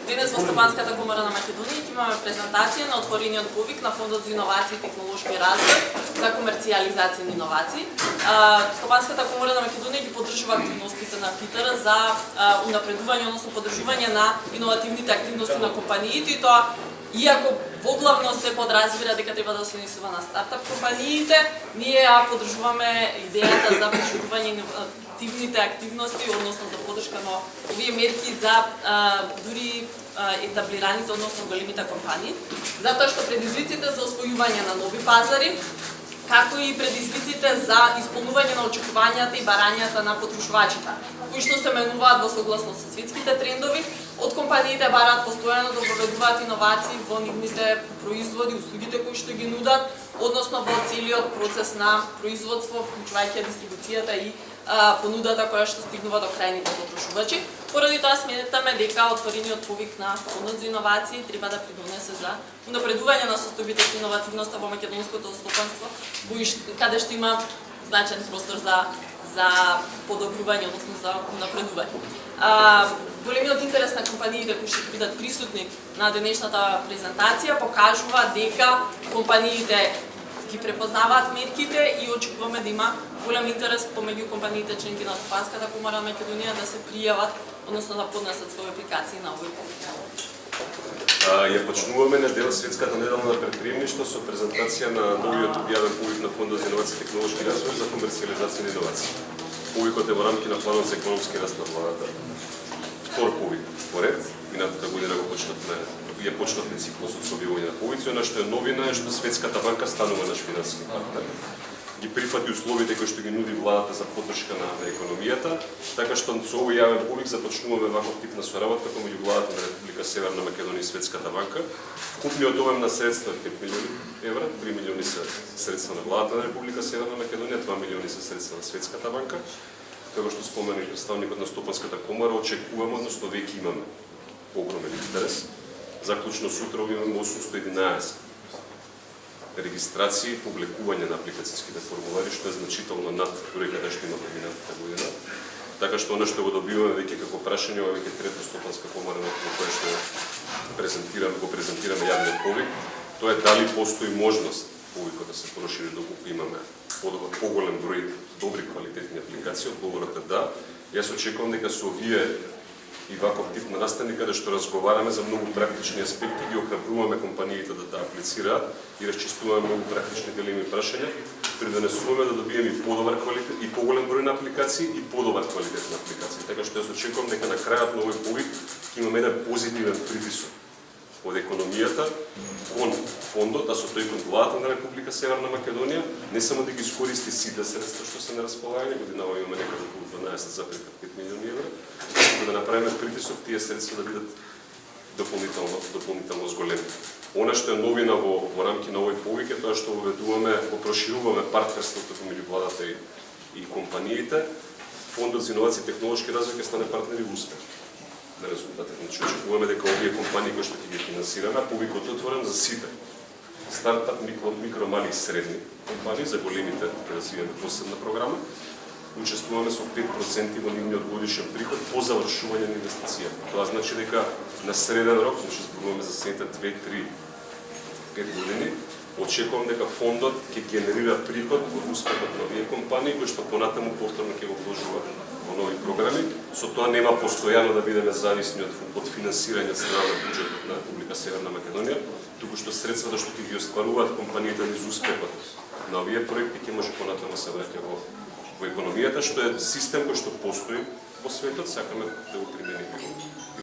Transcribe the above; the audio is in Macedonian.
Денес во Стопанската комора на Македонија имаме презентација на отворениот повик на Фондот за иновации и технолошки развој за комерцијализација на иновации. Стопанската комора на Македонија ги поддржува активностите на ФИТР за унапредување, односно поддржување на иновативните активности на компаниите, и тоа иако воглавно се подразбира дека треба да се несува на стартап компаниите, ние ја поддржуваме идејата за проширување иновативните активности, односно за поддршка на овие мерки за дури етаблираните, односно големите компании, затоа што предизвиците за освојување на нови пазари, како и предизвиците за исполнување на очекувањата и барањата на потрошувачите, кои што се менуваат во согласно со светските трендови, од компаниите бараат постојано да проведуваат иновации во нивните производи, услугите кои што ги нудат, односно во целиот процес на производство, вклучувајќи дистрибуцијата и понудата која што стигнува до крајните потрошувачи. Поради тоа сметаме дека отворениот повик на Фондот за иновации треба да придонесе за унапредување на состојбите со иновативноста во македонското стопанство, каде што има значаен простор за подобрување, односно за унапредување. Големиот интерес на компаниите кои ще бидат присутни на денешната презентација покажува дека компаниите ги препознаваат мерките и очекуваме да има голем интерес помеѓу компаниите членки на Стопанската комора на Македонија да се пријават, односно да поднесат своји апликации на овој повик. Ја почнуваме недела Светската недела на предприемништво со презентација на новиот објавен повик на Фондот за иновации и технолошки развој за комерцијализација на иновации. Повикот е во рамки на планот за економски раст на владата. Втор повик поред, минатата година ја почнавме циклусот со објавување на повици, она што е новина е што Светската банка станува наш финансиски партнер. Ги прифати условите кои што ги нуди владата за поддршка на економијата, така што со овој јавен повик започнуваме ваков тип на соработка помеѓу владата на Република Северна Македонија и Светската банка. Вкупниот обем на средства е 5 милиони евра, 3 милиони се средства на владата на Република Северна Македонија, 2 милиони се средства на Светската банка. Како што спомена и представникот на Стопанската комора, очекуваме, односно веќе имаме огромен интерес. Заклучно сутра имаме 811 регистрации и публикување на апликацијските формулари, што е значително над дури каде што има минатата година. Така што оно што го добиваме веќе како прашање, ова веќе трета Стопанска комора на која што го презентираме јавниот повик, тоа е дали постои можност повикот да се прошири доколку имаме поголем број добри квалитетни апликации. Одговорот е да. Јас очекувам дека со овие и ваков тип на настани каде што разговараме за многу практични аспекти, ги охрабруваме компаниите да аплицираат и расчистуваме многу практични големи прашања, придонесуваме да добиеме и подобар квалитет и поголем број на апликации и подобар квалитет на апликации. Така што јас очекувам дека на крајот на овој повик имаме еден позитивен притисок од економијата кон фондот, а со тој кон владата на Република Северна Македонија, не само да ги искористи сите средства што се на располагање, годинава имаме некаде околу 12,5 милиони евра, да направиме притисок тие средства да бидат дополнително зголемени. Она што е новина во рамки на овој повик е тоа што го прошируваме партнерството меѓу владата и компаниите. Фондот за иновации и технолошки развој ќе стане партнер и успех на резултатите. Значи очекуваме дека овие компании кои што ќе ги финансираме, повикот е отворен за сите. Стартап, микро, мали и средни компании, за големите ќе развиеме посебна програма. Учествуваме со 5% во нивниот годишен приход по завршување на инвестицијата. Тоа значи дека на среден рок, значи зборуваме за следните 2, 3, 5 години, очекувам дека фондот ќе генерира приход од успехот на овие компании кои што понатаму повторно ќе го вложува во нови програми. Со тоа нема постојано да бидеме зависни од финансирање од страна на буџетот на Република Северна Македонија, туку што средствата што ќе ги остваруваат компаниите низ успехот на овие проекти ќе може понатаму се враќа во економијата, што е систем кој што постои во светот, сакаме да го примениме.